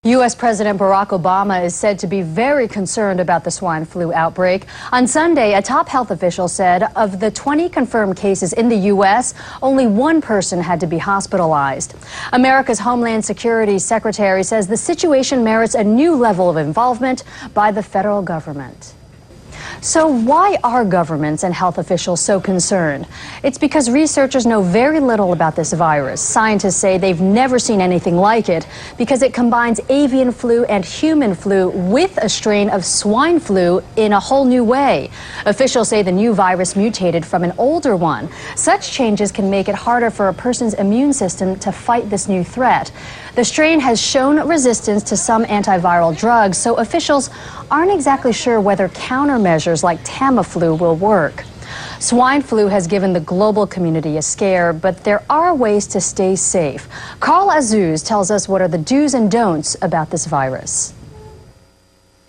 U.S. President Barack Obama is said to be very concerned about the swine flu outbreak. On Sunday, a top health official said of the 20 confirmed cases in the U.S., only one person had to be hospitalized. America's Homeland Security Secretary says the situation merits a new level of involvement by the federal government. So why are governments and health officials so concerned? It's because researchers know very little about this virus. Scientists say they've never seen anything like it because it combines avian flu and human flu with a strain of swine flu in a whole new way. Officials say the new virus mutated from an older one. Such changes can make it harder for a person's immune system to fight this new threat. The strain has shown resistance to some antiviral drugs, so officials aren't exactly sure whether countermeasures like Tamiflu will work. Swine flu has given the global community a scare, but there are ways to stay safe. Carl Azuz tells us what are the do's and don'ts about this virus.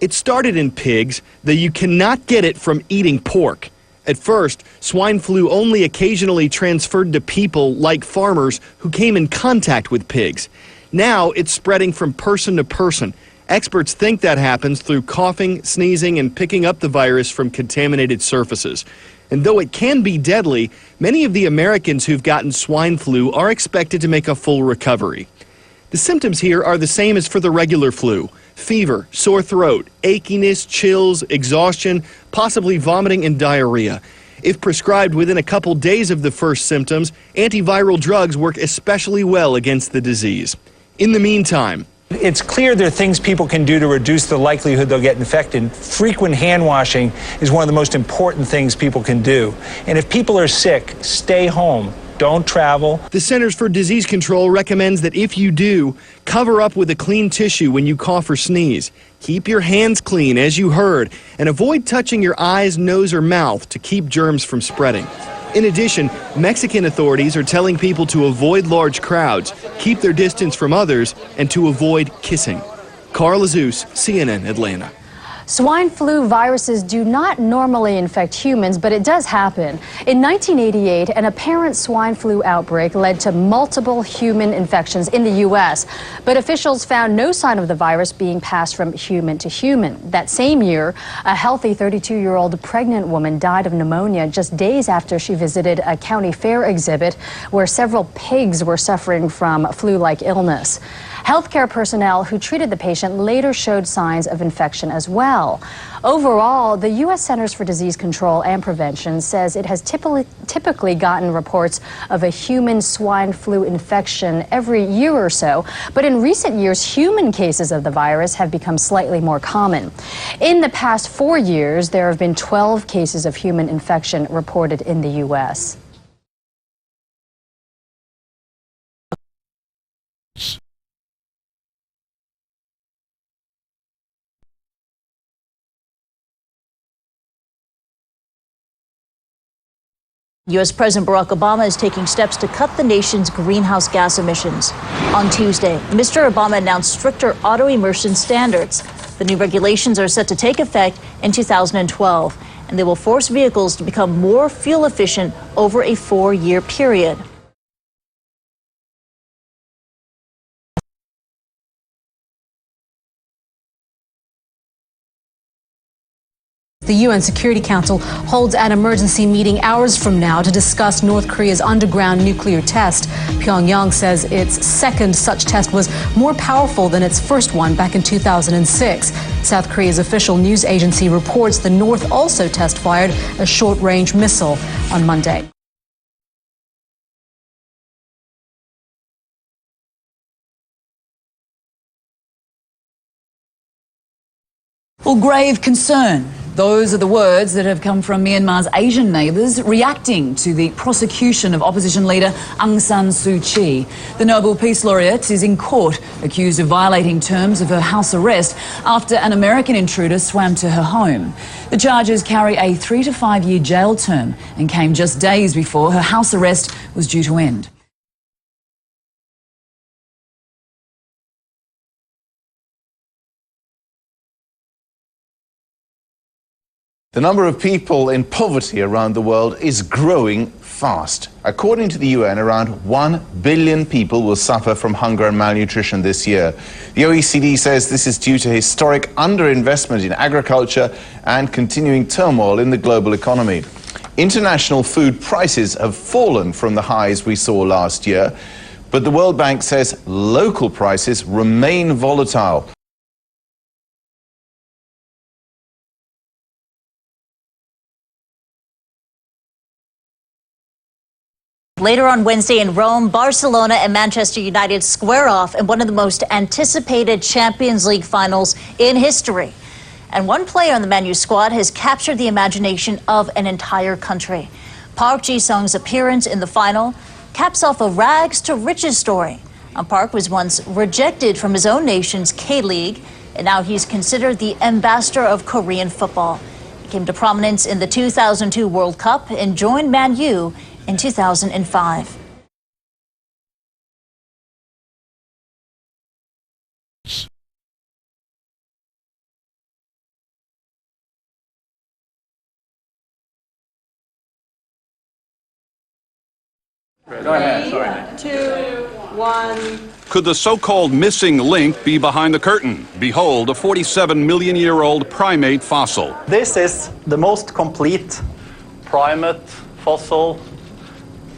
It started in pigs, though you cannot get it from eating pork. At first, swine flu only occasionally transferred to people like farmers who came in contact with pigs. Now it's spreading from person to person. Experts think that happens through coughing, sneezing, and picking up the virus from contaminated surfaces. And though it can be deadly, many of the Americans who've gotten swine flu are expected to make a full recovery. The symptoms here are the same as for the regular flu: fever, sore throat, achiness, chills, exhaustion, possibly vomiting and diarrhea. If prescribed within a couple days of the first symptoms, antiviral drugs work especially well against the disease. In the meantime, it's clear there are things people can do to reduce the likelihood they'll get infected. Frequent hand washing is one of the most important things people can do. And if people are sick, stay home. Don't travel. The Centers for Disease Control recommends that if you do, cover up with a clean tissue when you cough or sneeze. Keep your hands clean, as you heard, and avoid touching your eyes, nose, or mouth to keep germs from spreading. In addition, Mexican authorities are telling people to avoid large crowds, keep their distance from others, and to avoid kissing. Carl Azuz, CNN, Atlanta. Swine flu viruses do not normally infect humans, but it does happen. In 1988, an apparent swine flu outbreak led to multiple human infections in the U.S., but officials found no sign of the virus being passed from human to human. That same year, a healthy 32-year-old pregnant woman died of pneumonia just days after she visited a county fair exhibit where several pigs were suffering from flu-like illness. Healthcare personnel who treated the patient later showed signs of infection as well. Overall, the U.S. Centers for Disease Control and Prevention says it has typically gotten reports of a human swine flu infection every year or so, but in recent years, human cases of the virus have become slightly more common. In the past 4 years, there have been 12 cases of human infection reported in the U.S. U.S. President Barack Obama is taking steps to cut the nation's greenhouse gas emissions. On Tuesday, Mr. Obama announced stricter auto immersion standards. The new regulations are set to take effect in 2012, and they will force vehicles to become more fuel efficient over a 4-year period. The UN Security Council holds an emergency meeting hours from now to discuss North Korea's underground nuclear test. Pyongyang says its second such test was more powerful than its first one back in 2006. South Korea's official news agency reports the North also test-fired a short-range missile on Monday. Well, grave concern. Those are the words that have come from Myanmar's Asian neighbours reacting to the prosecution of opposition leader Aung San Suu Kyi. The Nobel Peace Laureate is in court, accused of violating terms of her house arrest after an American intruder swam to her home. The charges carry a 3 to 5 year jail term and came just days before her house arrest was due to end. The number of people in poverty around the world is growing fast. According to the UN, around 1 billion people will suffer from hunger and malnutrition this year. The OECD says this is due to historic underinvestment in agriculture and continuing turmoil in the global economy. International food prices have fallen from the highs we saw last year, but the World Bank says local prices remain volatile. Later on Wednesday in Rome, Barcelona and Manchester United square off in one of the most anticipated Champions League finals in history. And one player on the Man U squad has captured the imagination of an entire country. Park Ji-sung's appearance in the final caps off a rags to riches story. Park was once rejected from his own nation's K-League, and now he's considered the ambassador of Korean football. He came to prominence in the 2002 World Cup and joined Man U in 2005. Go ahead. 3, 2, 1. Could the so-called missing link be behind the curtain? Behold, a 47-million-year-old primate fossil. This is the most complete primate fossil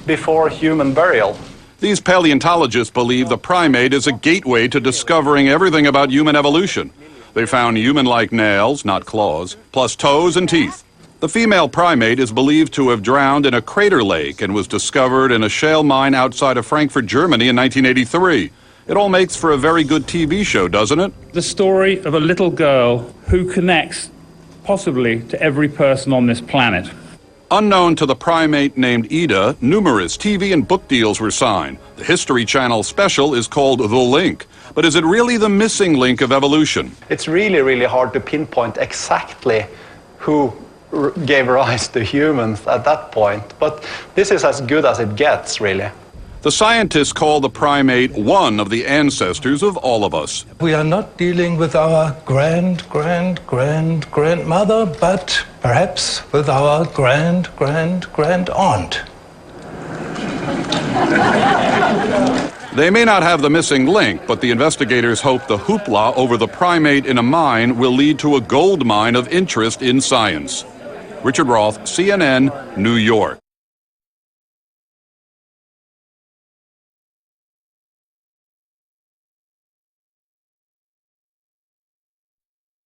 before human burial. These paleontologists believe the primate is a gateway to discovering everything about human evolution. They found human-like nails, not claws, plus toes and teeth. The female primate is believed to have drowned in a crater lake and was discovered in a shale mine outside of Frankfurt, Germany in 1983. It all makes for a very good TV show, doesn't it? The story of a little girl who connects possibly to every person on this planet. Unknown to the primate named Ida, numerous TV and book deals were signed. The History Channel special is called The Link. But is it really the missing link of evolution? It's really hard to pinpoint exactly who gave rise to humans at that point. But this is as good as it gets, really. The scientists call the primate one of the ancestors of all of us. We are not dealing with our grandmother, but perhaps with our grand-aunt. They may not have the missing link, but the investigators hope the hoopla over the primate in a mine will lead to a gold mine of interest in science. Richard Roth, CNN, New York.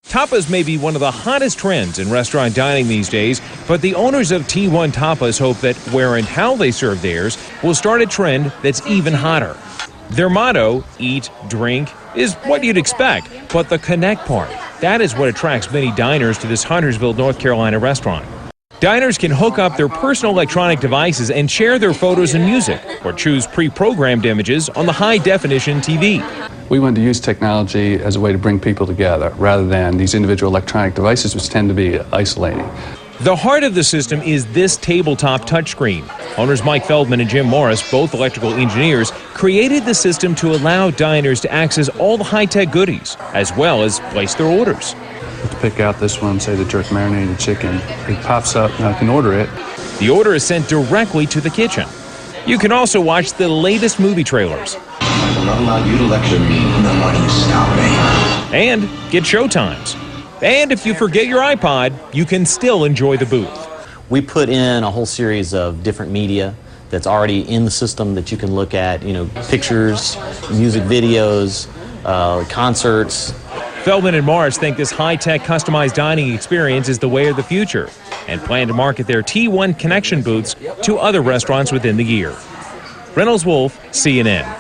Tapas may be one of the hottest trends in restaurant dining these days, but the owners of T1 Tapas hope that where and how they serve theirs will start a trend that's even hotter. Their motto, eat, drink, is what you'd expect, but the connect part, that is what attracts many diners to this Huntersville, North Carolina restaurant. Diners can hook up their personal electronic devices and share their photos and music, or choose pre-programmed images on the high-definition TV. We wanted to use technology as a way to bring people together, rather than these individual electronic devices, which tend to be isolating. The heart of the system is this tabletop touchscreen. Owners Mike Feldman and Jim Morris, both electrical engineers, created the system to allow diners to access all the high-tech goodies, as well as place their orders. Let's pick out this one, say the jerk marinated chicken. It pops up, and I can order it. The order is sent directly to the kitchen. You can also watch the latest movie trailers. I will not allow you to lecture me, nor will you stop me. And get showtimes. And if you forget your iPod, you can still enjoy the booth. We put in a whole series of different media that's already in the system that you can look at, pictures, music videos, concerts. Feldman and Morris think this high-tech customized dining experience is the way of the future and plan to market their T1 connection booths to other restaurants within the year. Reynolds Wolf, CNN.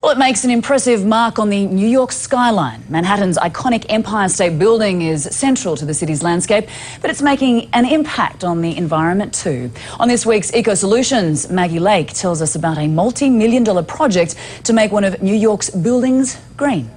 Well, it makes an impressive mark on the New York skyline. Manhattan's iconic Empire State Building is central to the city's landscape, but it's making an impact on the environment too. On this week's Eco Solutions, Maggie Lake tells us about a multi-million-dollar project to make one of New York's buildings green.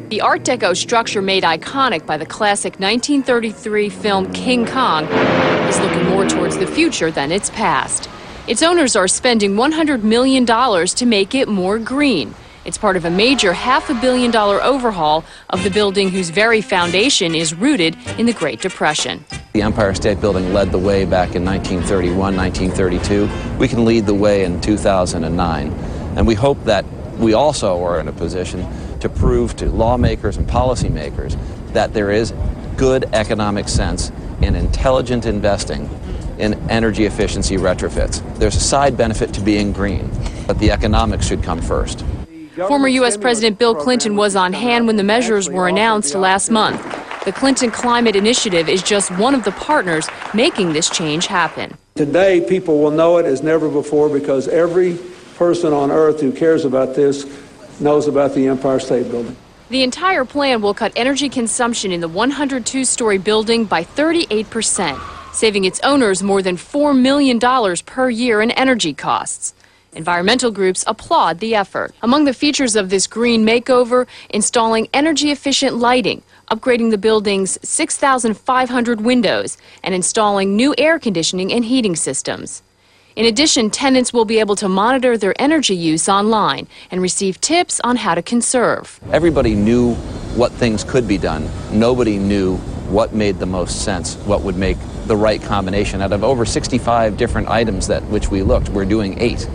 The Art Deco structure made iconic by the classic 1933 film King Kong is looking more towards the future than its past. Its owners are spending $100 million to make it more green. It's part of a major $500 million overhaul of the building whose very foundation is rooted in the Great Depression. The Empire State Building led the way back in 1931, 1932. We can lead the way in 2009. And we hope that we also are in a position to prove to lawmakers and policymakers that there is good economic sense in intelligent investing in energy efficiency retrofits. There's a side benefit to being green, but the economics should come first. Former U.S. President Bill Clinton was on hand when the measures were announced last month. The Clinton Climate Initiative is just one of the partners making this change happen. Today, people will know it as never before because every person on earth who cares about this knows about the Empire State Building. The entire plan will cut energy consumption in the 102-story building by 38%, saving its owners more than $4 million per year in energy costs. Environmental groups applaud the effort. Among the features of this green makeover, installing energy-efficient lighting, upgrading the building's 6,500 windows, and installing new air conditioning and heating systems. In addition, tenants will be able to monitor their energy use online and receive tips on how to conserve. Everybody knew what things could be done. Nobody knew what made the most sense, what would make the right combination. Out of over 65 different items which we looked, we're doing 8.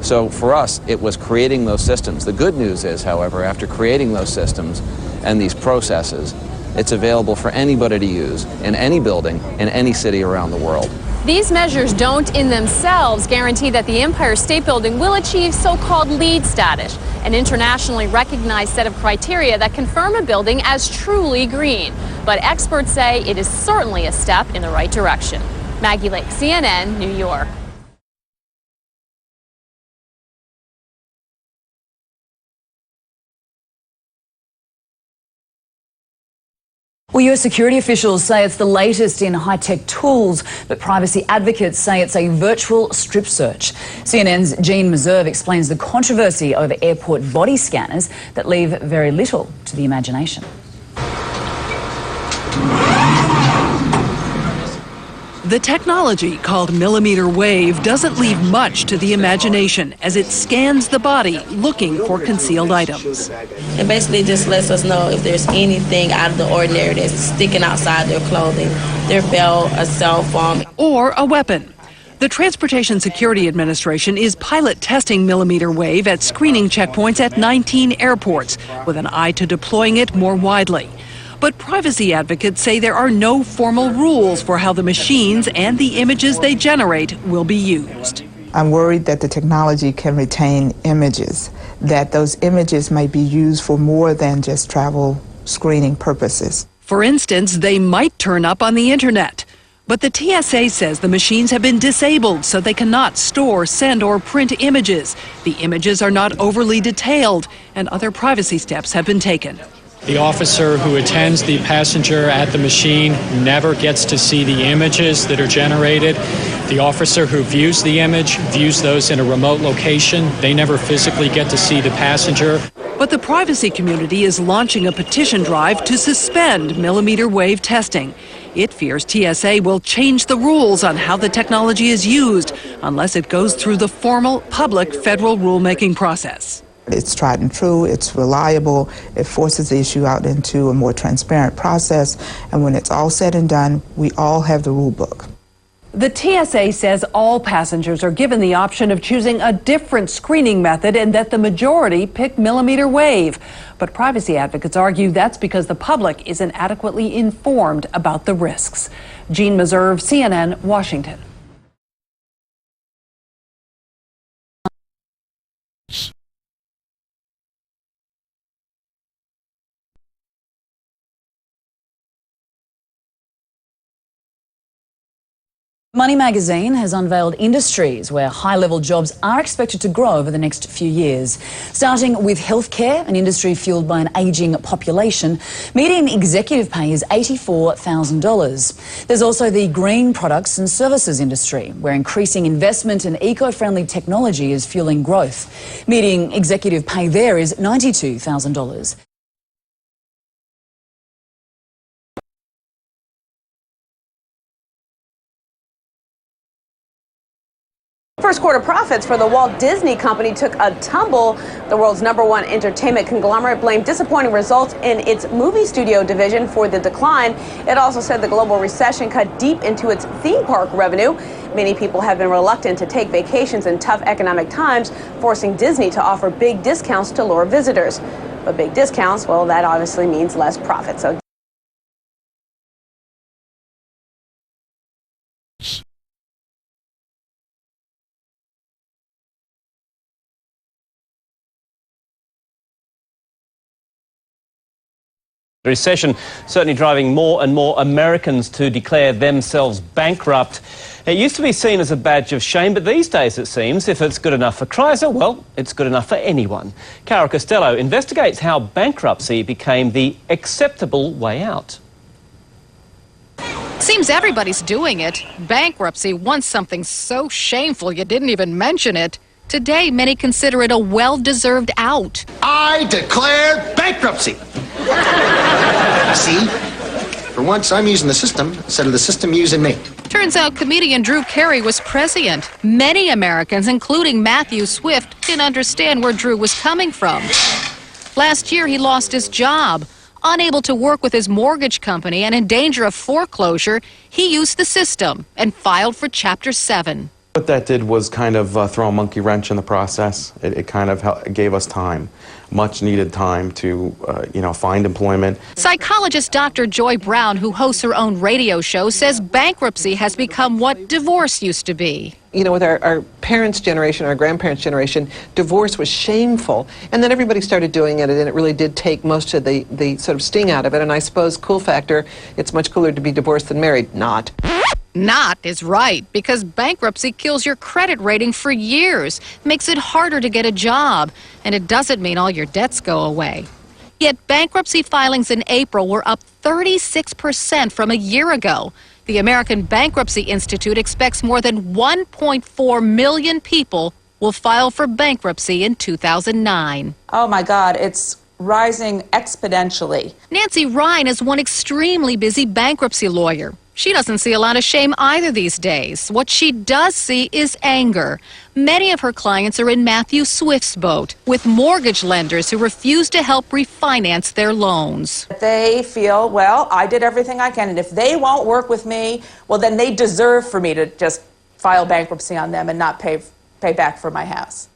So for us, it was creating those systems. The good news is, however, after creating those systems and these processes, it's available for anybody to use in any building in any city around the world. These measures don't in themselves guarantee that the Empire State Building will achieve so-called LEED status, an internationally recognized set of criteria that confirm a building as truly green. But experts say it is certainly a step in the right direction. Maggie Lake, CNN, New York. Well, US security officials say it's the latest in high-tech tools, but privacy advocates say it's a virtual strip search. CNN's Jean Meserve explains the controversy over airport body scanners that leave very little to the imagination. The technology, called millimeter wave, doesn't leave much to the imagination as it scans the body looking for concealed items. It basically just lets us know if there's anything out of the ordinary that's sticking outside their clothing, their belt, a cell phone. Or a weapon. The Transportation Security Administration is pilot testing millimeter wave at screening checkpoints at 19 airports with an eye to deploying it more widely. But privacy advocates say there are no formal rules for how the machines and the images they generate will be used. I'm worried that the technology can retain images, that those images may be used for more than just travel screening purposes. For instance, they might turn up on the internet. But the TSA says the machines have been disabled so they cannot store, send, or print images. The images are not overly detailed, and other privacy steps have been taken. The officer who attends the passenger at the machine never gets to see the images that are generated. The officer who views the image views those in a remote location. They never physically get to see the passenger. But the privacy community is launching a petition drive to suspend millimeter wave testing. It fears TSA will change the rules on how the technology is used unless it goes through the formal public federal rulemaking process. It's tried and true, it's reliable, it forces the issue out into a more transparent process, and when it's all said and done, we all have the rule book. The TSA says all passengers are given the option of choosing a different screening method and that the majority pick millimeter wave. But privacy advocates argue that's because the public isn't adequately informed about the risks. Jean Meserve, CNN, Washington. Money magazine has unveiled industries where high-level jobs are expected to grow over the next few years. Starting with healthcare, an industry fueled by an ageing population, median executive pay is $84,000. There's also the green products and services industry, where increasing investment in eco-friendly technology is fueling growth. Median executive pay there is $92,000. first quarter profits for the Walt Disney Company took a tumble. The world's #1 entertainment conglomerate blamed disappointing results in its movie studio division for the decline. It also said the global recession cut deep into its theme park revenue. Many people have been reluctant to take vacations in tough economic times, forcing Disney to offer big discounts to lure visitors. But big discounts, well, that obviously means less profit. So The recession certainly driving more and more Americans to declare themselves bankrupt. It used to be seen as a badge of shame, but these days it seems if it's good enough for Chrysler, well, it's good enough for anyone. Cara Costello investigates how bankruptcy became the acceptable way out. Seems everybody's doing it. Bankruptcy, once something so shameful you didn't even mention it. Today, many consider it a well-deserved out. I declare bankruptcy. See? For once, I'm using the system instead of the system using me. Turns out comedian Drew Carey was prescient. Many Americans, including Matthew Swift, didn't understand where Drew was coming from. Last year, he lost his job. Unable to work with his mortgage company and in danger of foreclosure, he used the system and filed for Chapter 7. What that did was kind of throw a monkey wrench in the process. It kind of gave us time, much needed time to, find employment. Psychologist Dr. Joy Brown, who hosts her own radio show, says bankruptcy has become what divorce used to be. You know, with our parents' generation, our grandparents' generation, divorce was shameful. And then everybody started doing it, and it really did take most of the sort of sting out of it. And I suppose, cool factor, it's much cooler to be divorced than married. Not. Not is right, because bankruptcy kills your credit rating for years, makes it harder to get a job, and it doesn't mean all your debts go away. Yet bankruptcy filings in April were up 36% from a year ago. The American Bankruptcy Institute expects more than 1.4 million people will file for bankruptcy in 2009. Oh my God, it's rising exponentially. Nancy Ryan is one extremely busy bankruptcy lawyer. She doesn't see a lot of shame either these days. What she does see is anger. Many of her clients are in Matthew Swift's boat, with mortgage lenders who refuse to help refinance their loans. They feel, well, I did everything I can, and if they won't work with me, well, then they deserve for me to just file bankruptcy on them and not pay back for my house.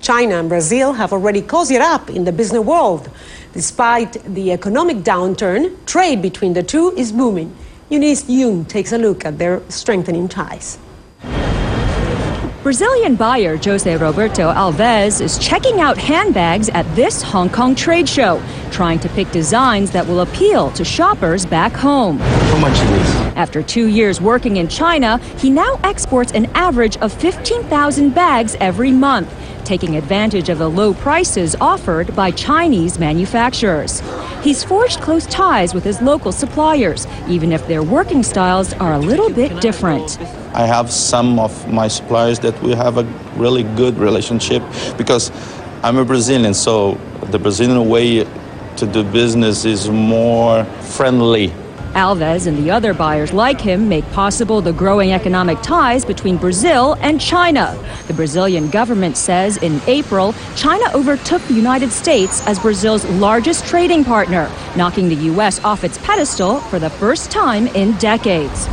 China and Brazil have already cozied up in the business world. Despite the economic downturn, trade between the two is booming. Eunice Yoon takes a look at their strengthening ties. Brazilian buyer Jose Roberto Alves is checking out handbags at this Hong Kong trade show, trying to pick designs that will appeal to shoppers back home. How much is this? After 2 years working in China, he now exports an average of 15,000 bags every month, taking advantage of the low prices offered by Chinese manufacturers. He's forged close ties with his local suppliers, even if their working styles are a little bit different. I have some of my suppliers that we have a really good relationship because I'm a Brazilian, so the Brazilian way to do business is more friendly. Alves and the other buyers like him make possible the growing economic ties between Brazil and China. The Brazilian government says in April, China overtook the United States as Brazil's largest trading partner, knocking the U.S. off its pedestal for the first time in decades.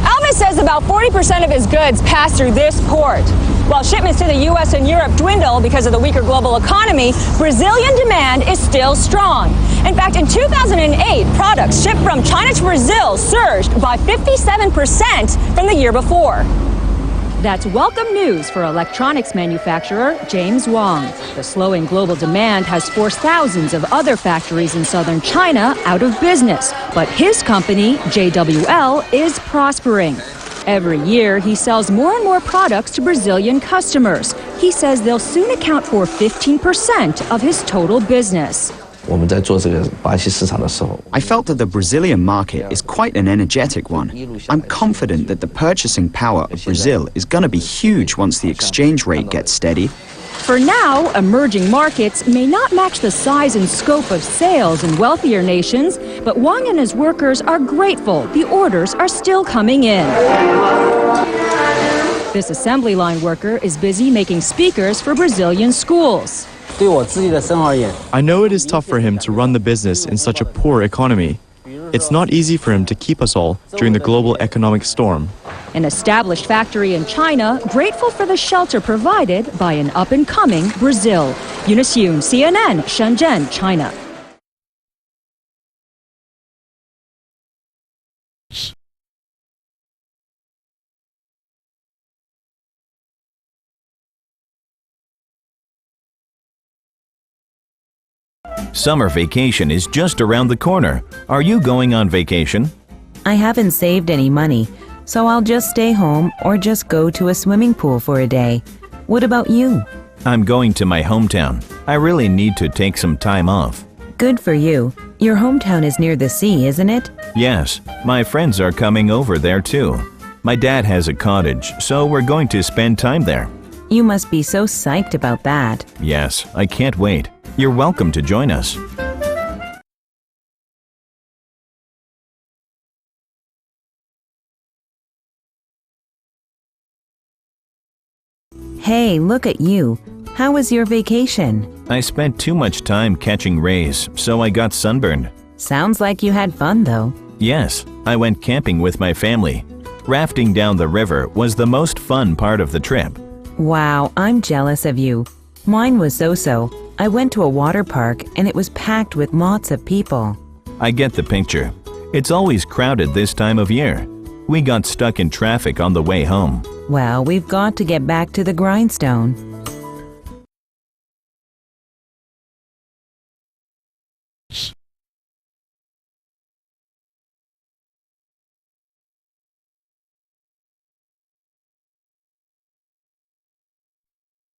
Alves says about 40% of his goods pass through this port. While shipments to the U.S. and Europe dwindle because of the weaker global economy, Brazilian demand is still strong. In fact, in 2008, products shipped from China to Brazil surged by 57% from the year before. That's welcome news for electronics manufacturer James Wong. The slowing global demand has forced thousands of other factories in southern China out of business. But his company, JWL, is prospering. Every year, he sells more and more products to Brazilian customers. He says they'll soon account for 15% of his total business. I felt that the Brazilian market is quite an energetic one. I'm confident that the purchasing power of Brazil is going to be huge once the exchange rate gets steady. For now, emerging markets may not match the size and scope of sales in wealthier nations, but Wang and his workers are grateful the orders are still coming in. This assembly line worker is busy making speakers for Brazilian schools. I know it is tough for him to run the business in such a poor economy. It's not easy for him to keep us all during the global economic storm. An established factory in China, grateful for the shelter provided by an up-and-coming Brazil. Eunice Yoon, CNN, Shenzhen, China. Summer vacation is just around the corner. Are you going on vacation? I haven't saved any money, so I'll just stay home or just go to a swimming pool for a day. What about you? I'm going to my hometown. I really need to take some time off. Good for you. Your hometown is near the sea, isn't it? Yes, my friends are coming over there too. My dad has a cottage, so we're going to spend time there. You must be so psyched about that. Yes, I can't wait. You're welcome to join us. Hey, look at you. How was your vacation? I spent too much time catching rays, so I got sunburned. Sounds like you had fun, though. Yes, I went camping with my family. Rafting down the river was the most fun part of the trip. Wow, I'm jealous of you. Mine was so-so. I went to a water park and it was packed with lots of people. I get the picture. It's always crowded this time of year. We got stuck in traffic on the way home. Well, we've got to get back to the grindstone.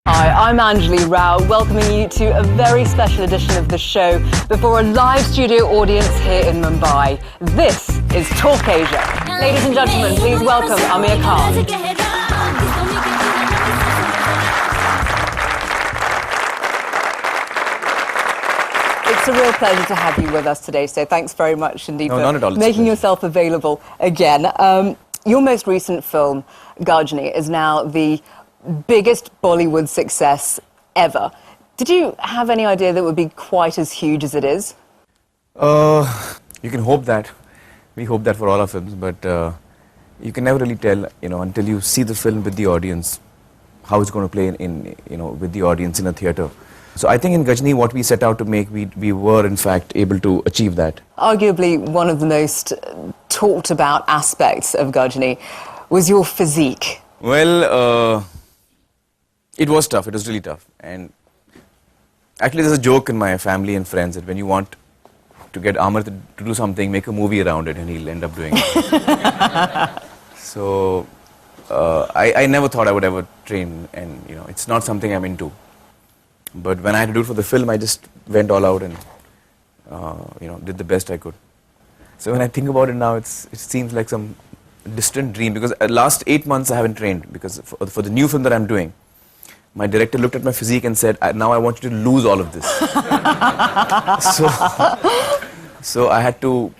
Hi, I'm Anjali Rao, welcoming you to a very special edition of the show before a live studio audience here in Mumbai. This is Talk Asia. Ladies and gentlemen, please welcome Amir Khan. It's a real pleasure to have you with us today, so thanks very much indeed for making yourself available again. Your most recent film, Gajni, is now the biggest Bollywood success ever. Did you have any idea that it would be quite as huge as it is? You can hope that. We hope that for all our films, but you can never really tell, until you see the film with the audience, how it's going to play with the audience in a theatre. So I think in Gajni, what we set out to make, we were in fact able to achieve that. Arguably one of the most talked about aspects of Gajni was your physique. Well, it was tough. It was really tough. And actually, there's a joke in my family and friends that when you want to get Amar to do something, make a movie around it, and he'll end up doing it. So I never thought I would ever train, and it's not something I'm into. But when I had to do it for the film, I just went all out and did the best I could. So when I think about it now, it seems like some distant dream, because last 8 months I haven't trained, because for the new film that I'm doing, my director looked at my physique and said, now I want you to lose all of this. So I had to,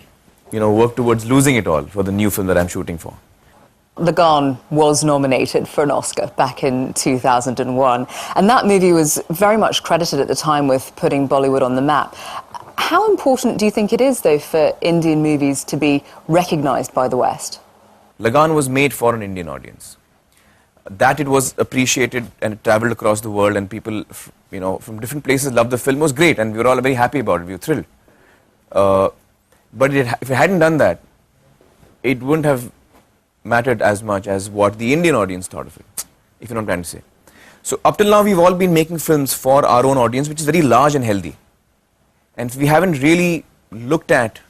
work towards losing it all for the new film that I'm shooting for. Lagan was nominated for an Oscar back in 2001, and that movie was very much credited at the time with putting Bollywood on the map. How important do you think it is, though, for Indian movies to be recognized by the West? Lagan was made for an Indian audience. That it was appreciated and it traveled across the world, and people, from different places loved the film was great, and we were all very happy about it. We were thrilled. But if it hadn't done that, it wouldn't have mattered as much as what the Indian audience thought of it, if you know what I'm trying to say. So up till now, we've all been making films for our own audience, which is very large and healthy. And we haven't really looked at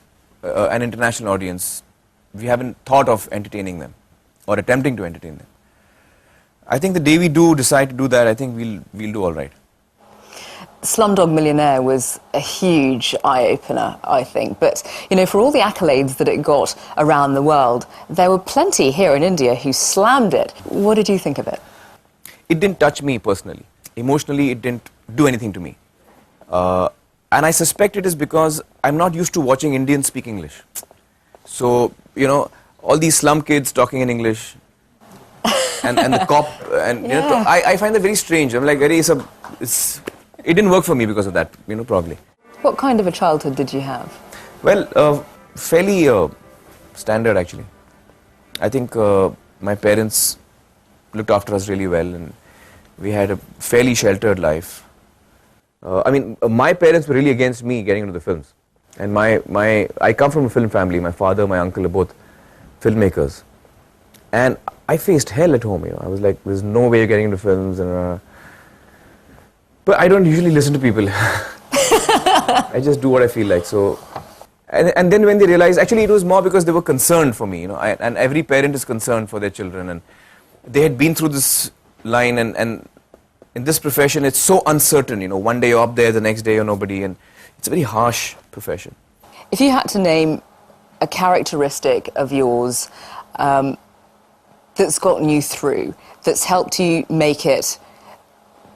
an international audience. We haven't thought of entertaining them or attempting to entertain them. I think the day we decide to do that, I think we'll do all right. Slumdog Millionaire was a huge eye-opener, I think. But, for all the accolades that it got around the world, there were plenty here in India who slammed it. What did you think of it? It didn't touch me personally. emotionally it didn't do anything to me. And I suspect it is because I'm not used to watching Indians speak English. So, you know, all these slum kids talking in English, and the cop, and you know, I find that very strange. I'm like, it didn't work for me because of that, you know, probably. What kind of a childhood did you have? Well, fairly standard actually. I think my parents looked after us really well, and we had a fairly sheltered life. I mean, my parents were really against me getting into the films. And I come from a film family. My father, my uncle are both filmmakers. And I faced hell at home, you know. I was like, there's no way you're getting into films. And, but I don't usually listen to people. I just do what I feel like. So, and then when they realized, actually it was more because they were concerned for me, you know. And every parent is concerned for their children. And they had been through this line, and in this profession, it's so uncertain, you know. One day you're up there, the next day you're nobody, and it's a very harsh profession. If you had to name a characteristic of yours that's gotten you through, that's helped you make it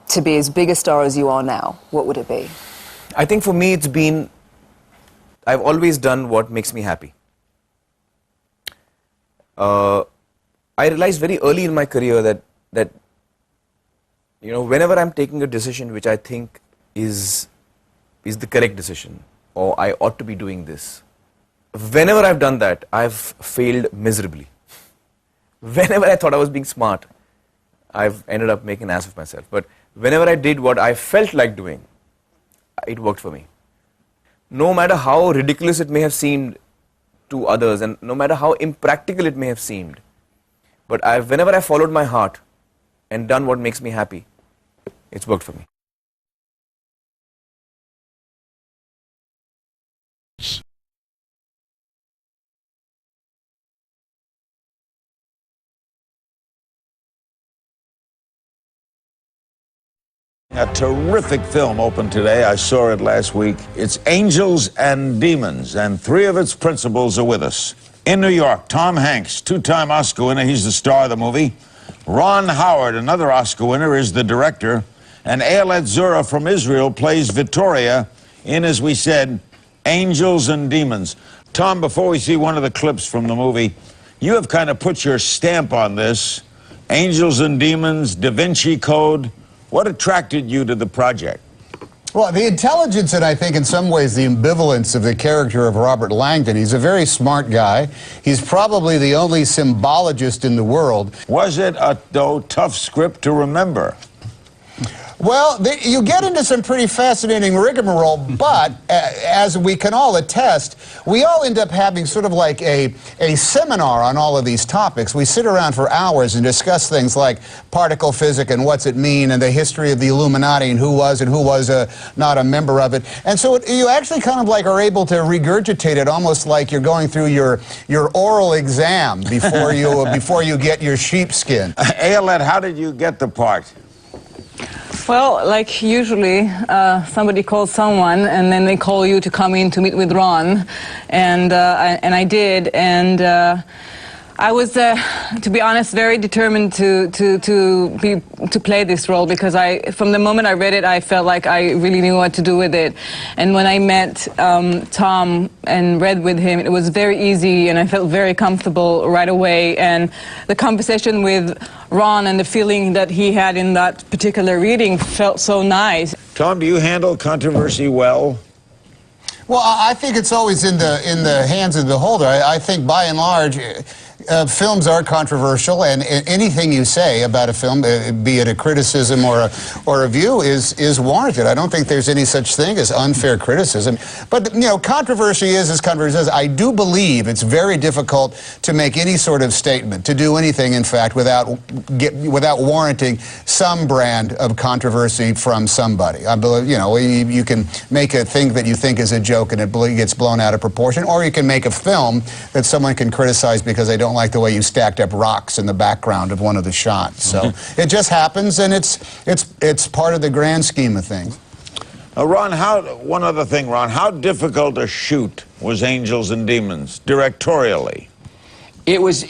to be as big a star as you are now, what would it be? I think for me it's been, I've always done what makes me happy. I realized very early in my career that you know, whenever I'm taking a decision which I think is the correct decision, or I ought to be doing this, whenever I've done that, I've failed miserably. Whenever I thought I was being smart, I've ended up making an ass of myself. But whenever I did what I felt like doing, it worked for me. No matter how ridiculous it may have seemed to others, and no matter how impractical it may have seemed, but whenever I followed my heart and done what makes me happy, it's worked for me. A terrific film opened today. I saw it last week. It's Angels and Demons, and three of its principals are with us. In New York, Tom Hanks, two-time Oscar winner, he's the star of the movie. Ron Howard, another Oscar winner, is the director. And Ayelet Zura from Israel plays Victoria in, as we said, Angels and Demons. Tom, before we see one of the clips from the movie, you have kind of put your stamp on this. Angels and Demons, Da Vinci Code. What attracted you to the project? Well, the intelligence and I think in some ways the ambivalence of the character of Robert Langdon. He's a very smart guy. He's probably the only symbologist in the world. Was it a tough script to remember? Well, you get into some pretty fascinating rigmarole, but as we can all attest, we all end up having sort of like a seminar on all of these topics. We sit around for hours and discuss things like particle physics and what's it mean, and the history of the Illuminati and who was not a member of it. And so you actually kind of like are able to regurgitate it almost like you're going through your oral exam before you get your sheepskin. Ayelet, how did you get the part? Well, like usually, somebody calls someone, and then they call you to come in to meet with Ron, and I did, and I was, to be honest, very determined to play this role because from the moment I read it, I felt like I really knew what to do with it, and when I met Tom and read with him, it was very easy, and I felt very comfortable right away, and the conversation with Ron and the feeling that he had in that particular reading felt so nice. Tom, do you handle controversy well? Well, I think it's always in the hands of the beholder. I think by and large, films are controversial, and anything you say about a film, be it a criticism or a view, is warranted. I don't think there's any such thing as unfair criticism. But you know, controversy is as controversy is. I do believe it's very difficult to make any sort of statement, to do anything, in fact, without warranting some brand of controversy from somebody. I believe, you know, you can make a thing that you think is a joke and it gets blown out of proportion, or you can make a film that someone can criticize because they don't like the way you stacked up rocks in the background of one of the shots. So it just happens, and it's part of the grand scheme of things. Ron, one other thing, Ron, how difficult a shoot was Angels and Demons, directorially? It was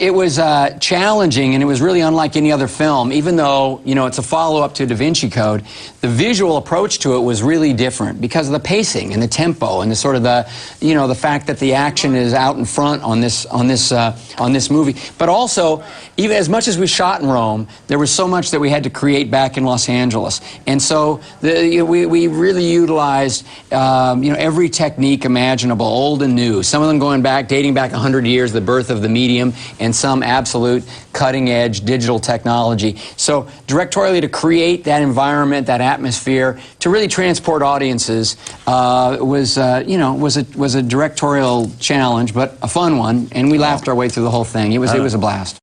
challenging, and it was really unlike any other film. Even though, you know, it's a follow-up to Da Vinci Code, the visual approach to it was really different because of the pacing and the tempo and the sort of the fact that the action is out in front on this movie. But also, even as much as we shot in Rome, there was so much that we had to create back in Los Angeles, and so we really utilized every technique imaginable, old and new. Some of them dating back 100 years, the birth of the medium, and some absolute cutting-edge digital technology. So directorially, to create that environment, that atmosphere, to really transport audiences was a directorial challenge, but a fun one, and we laughed our way through the whole thing. It was a blast.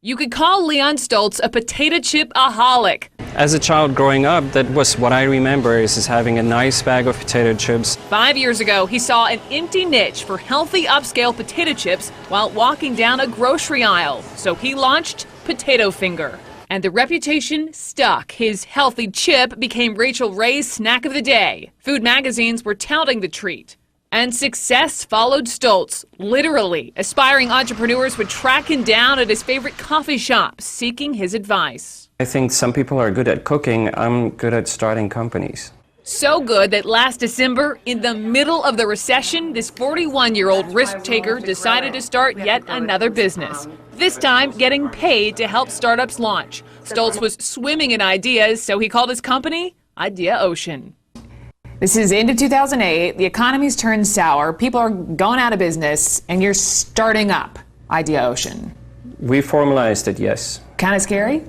You could call Leon Stoltz a potato chip-aholic. As a child growing up, that was what I remember, is having a nice bag of potato chips. 5 years ago, he saw an empty niche for healthy upscale potato chips while walking down a grocery aisle. So he launched Potato Finger. And the reputation stuck. His healthy chip became Rachel Ray's snack of the day. Food magazines were touting the treat. And success followed Stoltz, literally. Aspiring entrepreneurs would track him down at his favorite coffee shop, seeking his advice. I think some people are good at cooking. I'm good at starting companies. So good that last December, in the middle of the recession, this 41-year-old risk-taker decided to start yet another business. This time, getting paid to help startups launch. Stoltz was swimming in ideas, so he called his company Idea Ocean. This is end of 2008. The economy's turned sour. People are going out of business, and you're starting up Idea Ocean. We formalized it, yes. Kind of scary?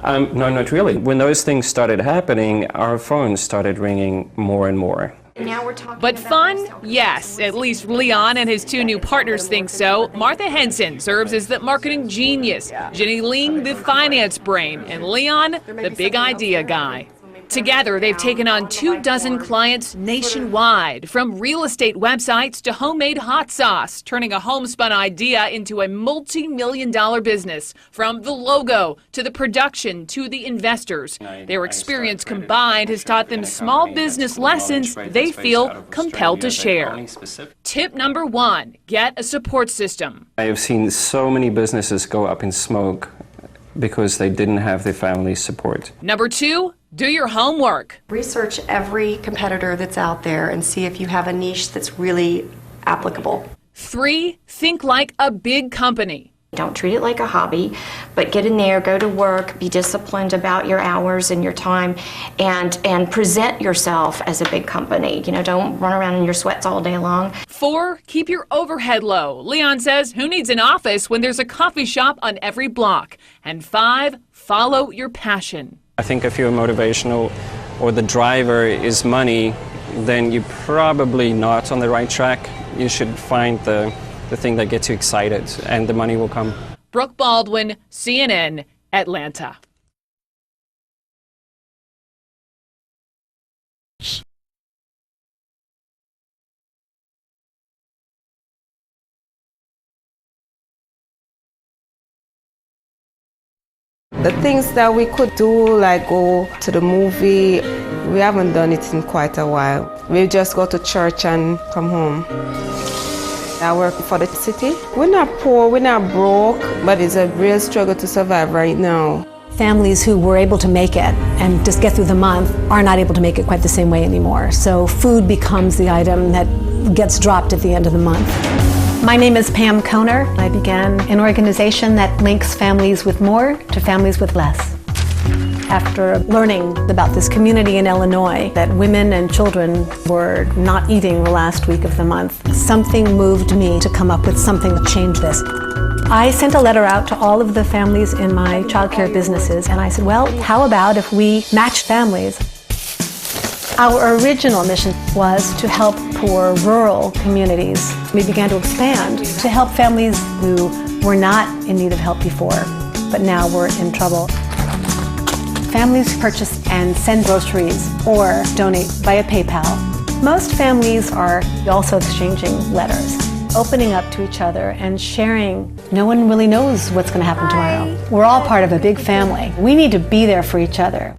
No, not really. When those things started happening, our phones started ringing more and more. Now we're talking but fun? Yes, at least Leon and his two new partners think so. Martha Henson serves as the marketing genius, Jenny Ling the finance brain, and Leon the big idea guy. Together, they've taken on 24 clients nationwide, from real estate websites to homemade hot sauce, turning a homespun idea into a multi-million-dollar business. From the logo to the production to the investors, their experience combined has taught them small business lessons they feel compelled to share. Tip number 1, get a support system. I have seen so many businesses go up in smoke because they didn't have their family's support. Number 2, do your homework. Research every competitor that's out there and see if you have a niche that's really applicable. 3, think like a big company. Don't treat it like a hobby, but get in there, go to work, be disciplined about your hours and your time, and present yourself as a big company. You know, don't run around in your sweats all day long. 4, keep your overhead low. Leon says, who needs an office when there's a coffee shop on every block? And 5, follow your passion. I think if you're motivational or the driver is money, then you're probably not on the right track. You should find the thing that gets you excited, and the money will come. Brooke Baldwin, CNN, Atlanta. The things that we could do, like go to the movie, we haven't done it in quite a while. We just go to church and come home. I work for the city. We're not poor, we're not broke, but it's a real struggle to survive right now. Families who were able to make it and just get through the month are not able to make it quite the same way anymore. So food becomes the item that gets dropped at the end of the month. My name is Pam Kohner. I began an organization that links families with more to families with less. After learning about this community in Illinois, that women and children were not eating the last week of the month, something moved me to come up with something to change this. I sent a letter out to all of the families in my childcare businesses, and I said, well, how about if we match families? Our original mission was to help poor rural communities. We began to expand to help families who were not in need of help before, but now were in trouble. Families purchase and send groceries or donate via PayPal. Most families are also exchanging letters. opening up to each other and sharing. No one really knows what's going to happen tomorrow. We're all part of a big family. We need to be there for each other.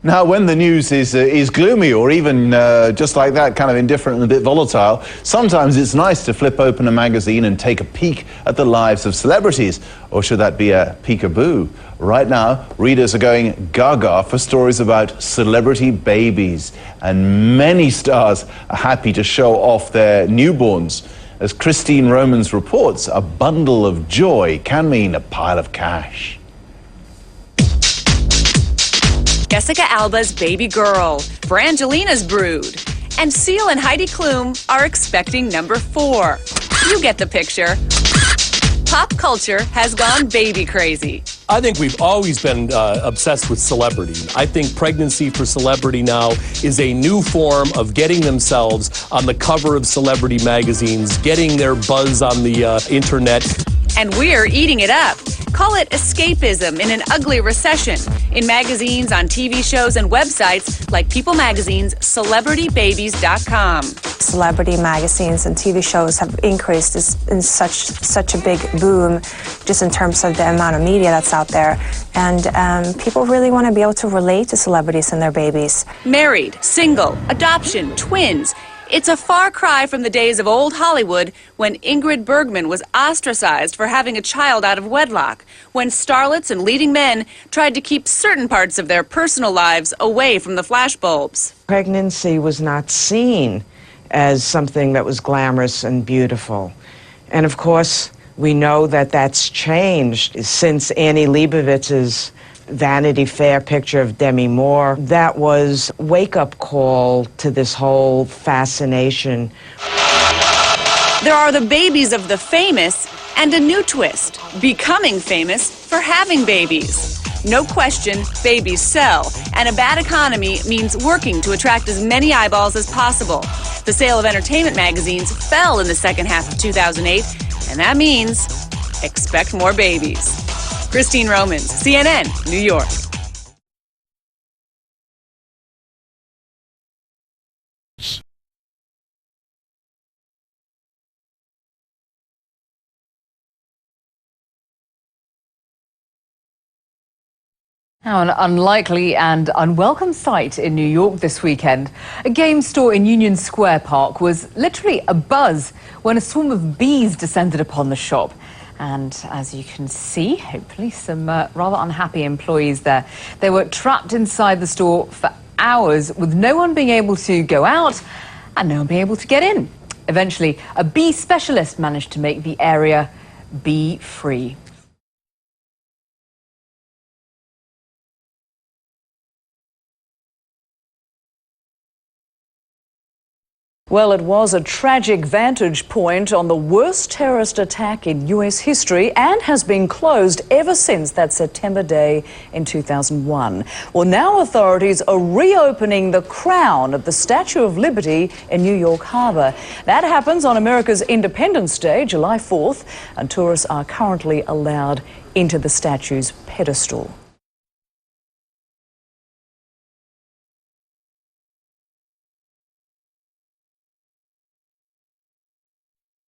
Now, when the news is gloomy or even just like that, kind of indifferent and a bit volatile, sometimes it's nice to flip open a magazine and take a peek at the lives of celebrities. Or should that be a peekaboo? Right now, readers are going gaga for stories about celebrity babies. And many stars are happy to show off their newborns. As Christine Romans reports, a bundle of joy can mean a pile of cash. Jessica Alba's baby girl, Brangelina's brood, and Seal and Heidi Klum are expecting number 4. You get the picture. Pop culture has gone baby crazy. I think we've always been obsessed with celebrity. I think pregnancy for celebrity now is a new form of getting themselves on the cover of celebrity magazines, getting their buzz on the internet. And we're eating it up. Call it escapism in an ugly recession. In magazines, on TV shows, and websites like People Magazine's CelebrityBabies.com. Celebrity magazines and TV shows have increased in such a big boom just in terms of the amount of media that's out there. And people really want to be able to relate to celebrities and their babies. Married, single, adoption, twins. It's a far cry from the days of old Hollywood when Ingrid Bergman was ostracized for having a child out of wedlock, when starlets and leading men tried to keep certain parts of their personal lives away from the flashbulbs. Pregnancy was not seen as something that was glamorous and beautiful. And of course, we know that that's changed since Annie Leibovitz's Vanity Fair picture of Demi Moore. That was a wake-up call to this whole fascination. There are the babies of the famous and a new twist, becoming famous for having babies. No question, babies sell, and a bad economy means working to attract as many eyeballs as possible. The sale of entertainment magazines fell in the second half of 2008, and that means expect more babies. Christine Romans, CNN, New York. Now, an unlikely and unwelcome sight in New York this weekend. A game store in Union Square Park was literally abuzz when a swarm of bees descended upon the shop. And as you can see, hopefully some rather unhappy employees there. They were trapped inside the store for hours with no one being able to go out and no one being able to get in. Eventually, a bee specialist managed to make the area bee-free. Well, it was a tragic vantage point on the worst terrorist attack in U.S. history and has been closed ever since that September day in 2001. Well, now authorities are reopening the crown of the Statue of Liberty in New York Harbor. That happens on America's Independence Day, July 4th, and tourists are currently allowed into the statue's pedestal.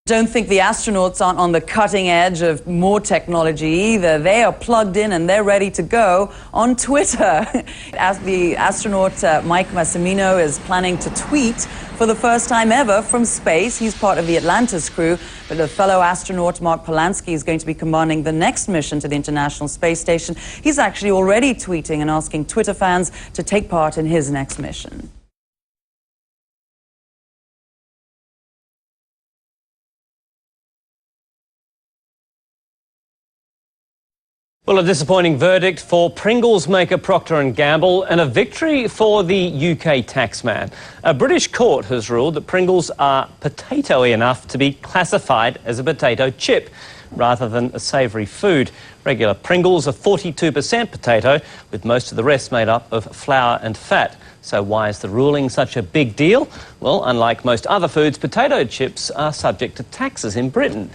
Don't think the astronauts aren't on the cutting edge of more technology either. They are plugged in and they're ready to go on Twitter. As the astronaut Mike Massimino is planning to tweet for the first time ever from space. He's part of the Atlantis crew, but the fellow astronaut Mark Polanski is going to be commanding the next mission to the International Space Station. He's actually already tweeting and asking Twitter fans to take part in his next mission. Well, a disappointing verdict for Pringles maker Procter & Gamble and a victory for the UK taxman. A British court has ruled that Pringles are potato-y enough to be classified as a potato chip rather than a savoury food. Regular Pringles are 42% potato, with most of the rest made up of flour and fat. So why is the ruling such a big deal? Well, unlike most other foods, potato chips are subject to taxes in Britain.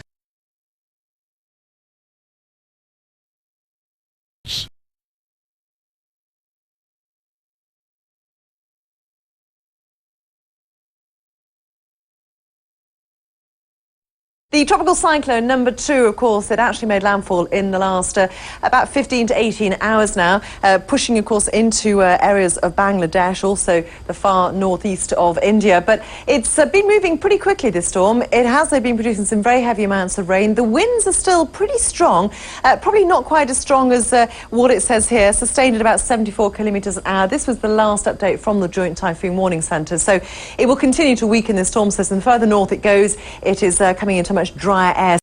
The tropical cyclone number 2, of course, it actually made landfall in the last about 15 to 18 hours now, pushing, of course, into areas of Bangladesh, also the far northeast of India. But it's been moving pretty quickly, this storm. It has been producing some very heavy amounts of rain. The winds are still pretty strong, probably not quite as strong as what it says here, sustained at about 74 kilometres an hour. This was the last update from the Joint Typhoon Warning Centre. So it will continue to weaken this storm system. The further north it goes, it is coming into much drier air.